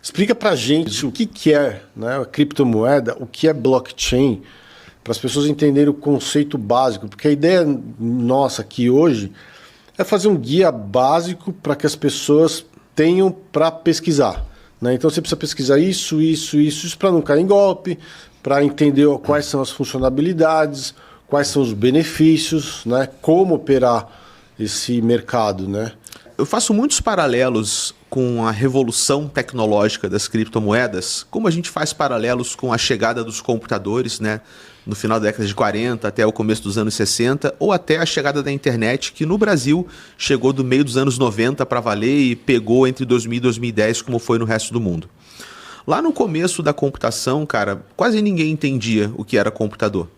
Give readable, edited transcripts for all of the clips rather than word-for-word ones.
Explica pra gente o que é, né, a criptomoeda, o que é blockchain, para as pessoas entenderem o conceito básico, porque a ideia nossa aqui hoje é fazer um guia básico para que as pessoas tenham para pesquisar, né? Então você precisa pesquisar isso para não cair em golpe, para entender quais são as funcionalidades, quais são os benefícios, né? Como operar esse mercado, né? Eu faço muitos paralelos com a revolução tecnológica das criptomoedas, como a gente faz paralelos com a chegada dos computadores, né, no final da década de 40 até o começo dos anos 60, ou até a chegada da internet, que no Brasil chegou do meio dos anos 90 para valer e pegou entre 2000 e 2010, como foi no resto do mundo. Lá no começo da computação, cara, quase ninguém entendia o que era computador.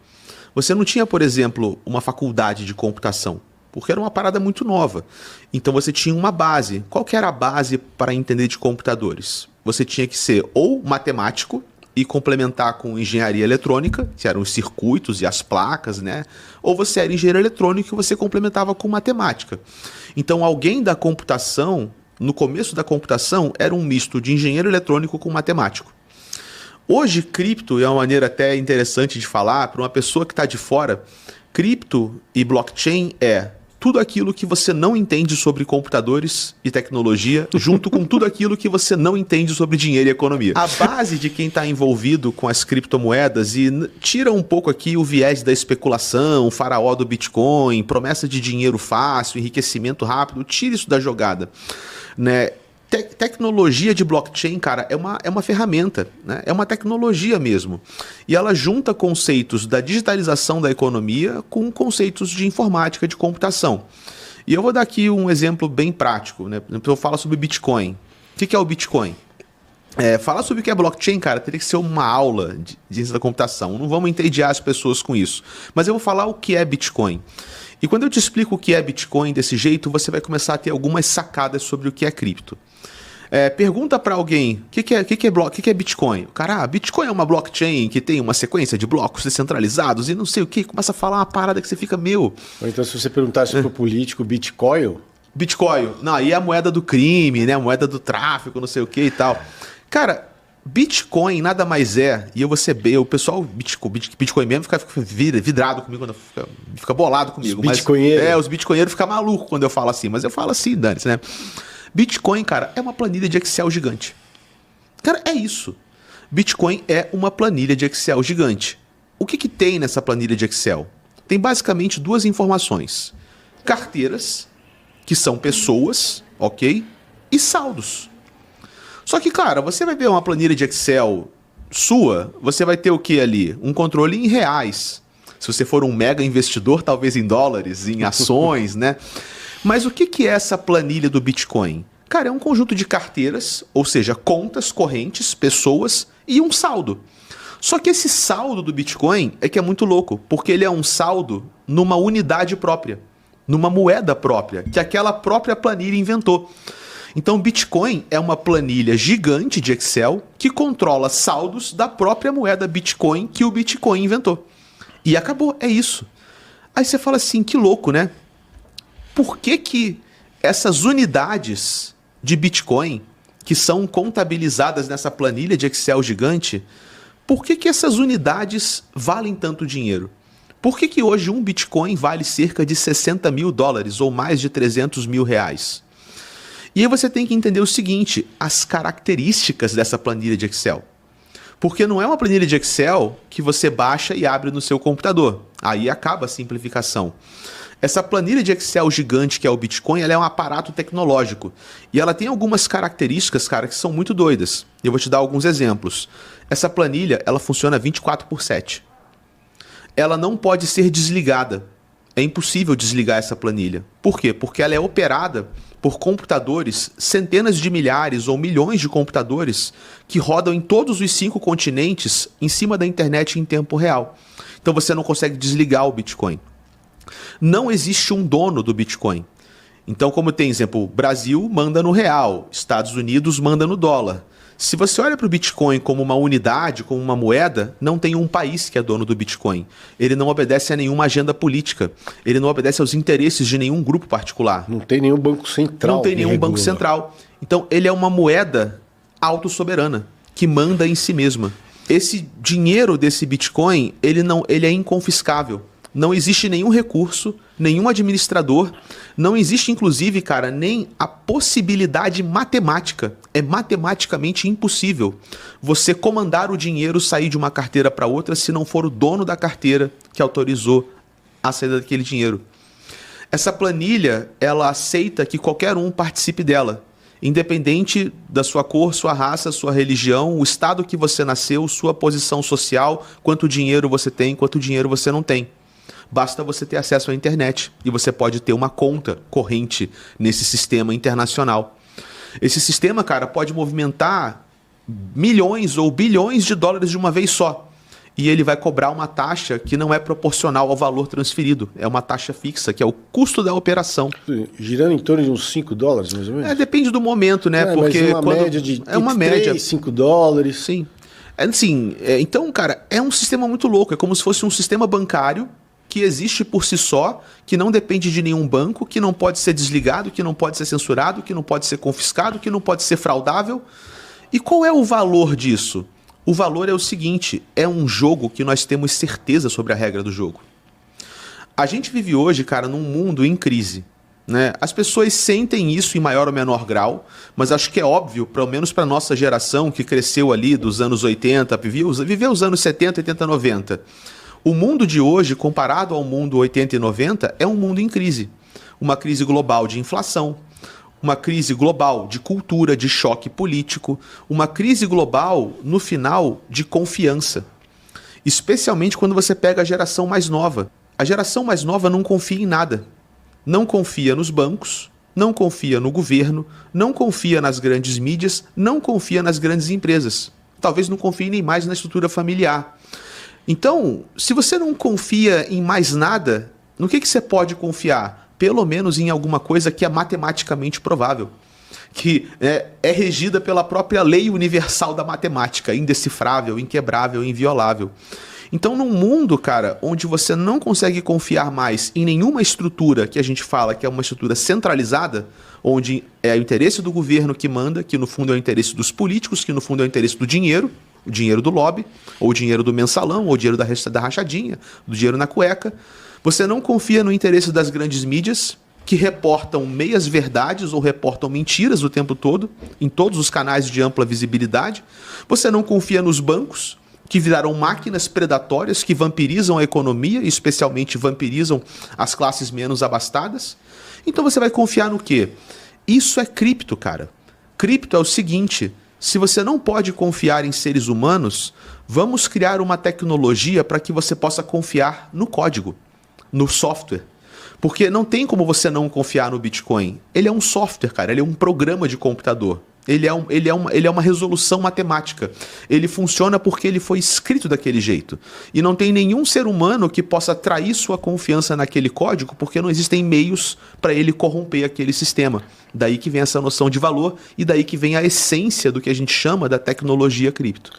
Você não tinha, por exemplo, uma faculdade de computação, porque era uma parada muito nova. Então você tinha uma base. Qual que era a base para entender de computadores? Você tinha que ser ou matemático e complementar com engenharia eletrônica, que eram os circuitos e as placas, né? Ou você era engenheiro eletrônico e você complementava com matemática. Então alguém da computação, no começo da computação, era um misto de engenheiro eletrônico com matemático. Hoje, cripto é uma maneira até interessante de falar, para uma pessoa que está de fora, cripto e blockchain é tudo aquilo que você não entende sobre computadores e tecnologia, junto com tudo aquilo que você não entende sobre dinheiro e economia. A base de quem está envolvido com as criptomoedas, e tira um pouco aqui o viés da especulação, o faraó do Bitcoin, promessa de dinheiro fácil, enriquecimento rápido, tira isso da jogada, né? Tecnologia de blockchain, cara, é uma ferramenta, né? É uma tecnologia mesmo. E ela junta conceitos da digitalização da economia com conceitos de informática, de computação. E eu vou dar aqui um exemplo bem prático, né? Eu falo sobre Bitcoin. O que é o Bitcoin? Falar sobre o que é blockchain, cara, teria que ser uma aula de ciência da computação. Não vamos entediar as pessoas com isso. Mas eu vou falar o que é Bitcoin. E quando eu te explico o que é Bitcoin desse jeito, você vai começar a ter algumas sacadas sobre o que é cripto. Pergunta para alguém, o que é Bitcoin? O cara, Bitcoin é uma blockchain que tem uma sequência de blocos descentralizados e não sei o que, começa a falar uma parada que você fica, meu... Ou então se você perguntasse pro político, Bitcoin... Bitcoin, não, aí é a moeda do crime, né, a moeda do tráfico, não sei o que e tal. Cara, Bitcoin nada mais é, e eu vou ser bem, o pessoal, Bitcoin mesmo fica vidrado comigo, fica bolado comigo. Os bitcoinheiros ficam malucos quando eu falo assim, mas eu falo assim, dane-se, né? Bitcoin, cara, é uma planilha de Excel gigante. Cara, é isso. Bitcoin é uma planilha de Excel gigante. O que tem nessa planilha de Excel? Tem basicamente duas informações. Carteiras, que são pessoas, ok? E saldos. Só que, cara, você vai ver uma planilha de Excel sua, você vai ter o que ali? Um controle em reais. Se você for um mega investidor, talvez em dólares, em ações, né? Mas o que é essa planilha do Bitcoin? Cara, é um conjunto de carteiras, ou seja, contas correntes, pessoas e um saldo. Só que esse saldo do Bitcoin é que é muito louco, porque ele é um saldo numa unidade própria, numa moeda própria, que aquela própria planilha inventou. Então, Bitcoin é uma planilha gigante de Excel que controla saldos da própria moeda Bitcoin que o Bitcoin inventou. E acabou, é isso. Aí você fala assim, que louco, né? Por que essas unidades de Bitcoin, que são contabilizadas nessa planilha de Excel gigante, por que essas unidades valem tanto dinheiro? Por que hoje um Bitcoin vale cerca de 60 mil dólares ou mais de 300 mil reais? E aí você tem que entender o seguinte, as características dessa planilha de Excel. Porque não é uma planilha de Excel que você baixa e abre no seu computador. Aí acaba a simplificação. Essa planilha de Excel gigante que é o Bitcoin, ela é um aparato tecnológico. E ela tem algumas características, cara, que são muito doidas. Eu vou te dar alguns exemplos. Essa planilha, ela funciona 24/7. Ela não pode ser desligada. É impossível desligar essa planilha. Por quê? Porque ela é operada por computadores, centenas de milhares ou milhões de computadores que rodam em todos os 5 continentes em cima da internet em tempo real. Então você não consegue desligar o Bitcoin. Não existe um dono do Bitcoin. Então, como tem exemplo, Brasil manda no real, Estados Unidos manda no dólar. Se você olha para o Bitcoin como uma unidade, como uma moeda, não tem um país que é dono do Bitcoin. Ele não obedece a nenhuma agenda política. Ele não obedece aos interesses de nenhum grupo particular. Não tem nenhum banco central. Não tem nenhum banco central. Então, ele é uma moeda autossoberana, que manda em si mesma. Esse dinheiro desse Bitcoin, ele é inconfiscável. Não existe nenhum recurso, nenhum administrador, não existe, inclusive, cara, nem a possibilidade matemática. É matematicamente impossível você comandar o dinheiro sair de uma carteira para outra se não for o dono da carteira que autorizou a saída daquele dinheiro. Essa planilha, ela aceita que qualquer um participe dela, independente da sua cor, sua raça, sua religião, o estado que você nasceu, sua posição social, quanto dinheiro você tem, quanto dinheiro você não tem. Basta você ter acesso à internet e você pode ter uma conta corrente nesse sistema internacional. Esse sistema, cara, pode movimentar milhões ou bilhões de dólares de uma vez só. E ele vai cobrar uma taxa que não é proporcional ao valor transferido. É uma taxa fixa, que é o custo da operação. Girando em torno de uns $5, mais ou menos? Depende do momento, né? Porque mas uma média de $3, $5. Sim. Então, cara, é um sistema muito louco. É como se fosse um sistema bancário que existe por si só, que não depende de nenhum banco, que não pode ser desligado, que não pode ser censurado, que não pode ser confiscado, que não pode ser fraudável. E qual é o valor disso? O valor é o seguinte, é um jogo que nós temos certeza sobre a regra do jogo. A gente vive hoje, cara, num mundo em crise, né? As pessoas sentem isso em maior ou menor grau, mas acho que é óbvio, pelo menos para a nossa geração que cresceu ali dos anos 80, viveu os anos 70, 80, 90. O mundo de hoje, comparado ao mundo 80 e 90, é um mundo em crise. Uma crise global de inflação, uma crise global de cultura, de choque político, uma crise global, no final, de confiança. Especialmente quando você pega a geração mais nova. A geração mais nova não confia em nada. Não confia nos bancos, não confia no governo, não confia nas grandes mídias, não confia nas grandes empresas. Talvez não confie nem mais na estrutura familiar. Então, se você não confia em mais nada, no que você pode confiar? Pelo menos em alguma coisa que é matematicamente provável, que é regida pela própria lei universal da matemática, indecifrável, inquebrável, inviolável. Então, num mundo, cara, onde você não consegue confiar mais em nenhuma estrutura que a gente fala que é uma estrutura centralizada, onde é o interesse do governo que manda, que no fundo é o interesse dos políticos, que no fundo é o interesse do dinheiro, o dinheiro do lobby, ou o dinheiro do mensalão, ou o dinheiro da rachadinha, do dinheiro na cueca. Você não confia no interesse das grandes mídias, que reportam meias verdades ou reportam mentiras o tempo todo, em todos os canais de ampla visibilidade. Você não confia nos bancos, que viraram máquinas predatórias, que vampirizam a economia, e especialmente vampirizam as classes menos abastadas. Então você vai confiar no quê? Isso é cripto, cara. Cripto é o seguinte: se você não pode confiar em seres humanos, vamos criar uma tecnologia para que você possa confiar no código, no software. Porque não tem como você não confiar no Bitcoin. Ele é um software, cara. Ele é um programa de computador. Ele é uma resolução matemática. Ele funciona porque ele foi escrito daquele jeito. E não tem nenhum ser humano que possa trair sua confiança naquele código, porque não existem meios para ele corromper aquele sistema. Daí que vem essa noção de valor e daí que vem a essência do que a gente chama da tecnologia cripto.